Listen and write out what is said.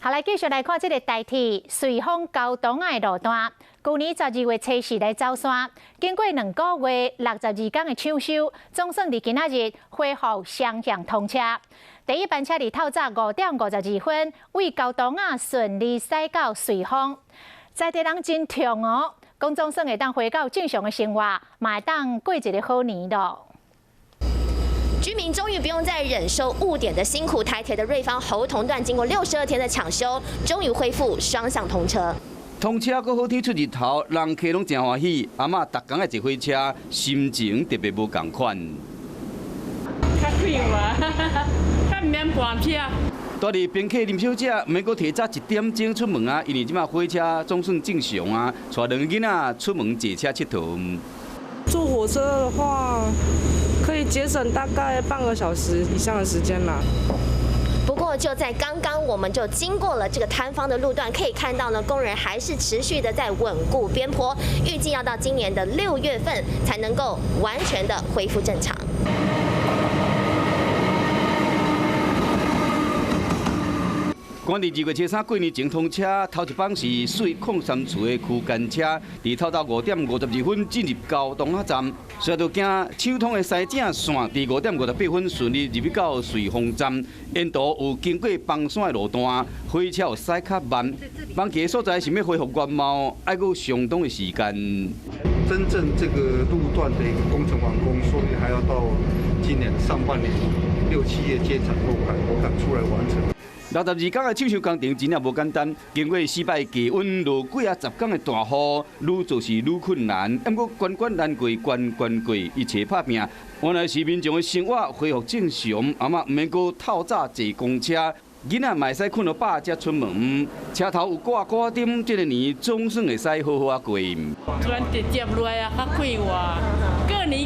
好，来继续来看这个代替瑞丰高东的路段。去年12月初4来走山，经过2个月62天的抢修，总算伫今仔日恢复双向通车。第一班车伫透早5点52分，为高东顺利驶到瑞丰。在地人真痛哦，讲总算会当回到正常的生活，嘛会当过一个好年咯。 居民终于不用再忍受误点的辛苦，台铁的瑞芳猴硐段经过62天的抢修，终于恢复双向通车。通车搁好天出日头，人客拢真欢喜。阿嬷逐工的一回车，心情特别无共款。较快活，较唔免搬车。大日宾客林小姐，免搁提早1点钟出门啊，因为即马火车总算正常啊，带2个囡仔出门坐车佚佗。坐火车的话，可以节省大概半个小时以上的时间啦。 不过就在刚刚，我们就经过了这个塌方的路段，可以看到呢，工人还是持续的在稳固边坡，预计要到今年的6月份才能够完全的恢复正常。 赶伫2月初3过年前通车，头一班是水矿山厝的区间车，伫透早5点52分进入高东站，随着经抢通的西正线，伫5点58分顺利入去到瑞丰站。沿途有经过崩山的路段，火车有驶较慢，崩起的所在想要恢复原貌，还佫相当的时间。真正这个路段的一个工程完工，说不定还要到今年上半年6、7月建厂后才出来完成。 62天的抢修工程真正无简单，经过4摆低温、落几10天的大雨，愈做是愈困难。不过关难过，关过，一切拍拼。原来是民众的生活恢复正常，阿嬷毋免搁透早坐公车，囡仔嘛使困到饱才出门。车头有挂点，这个年总算会使好好啊过。突然直接落来啊，较快活。过年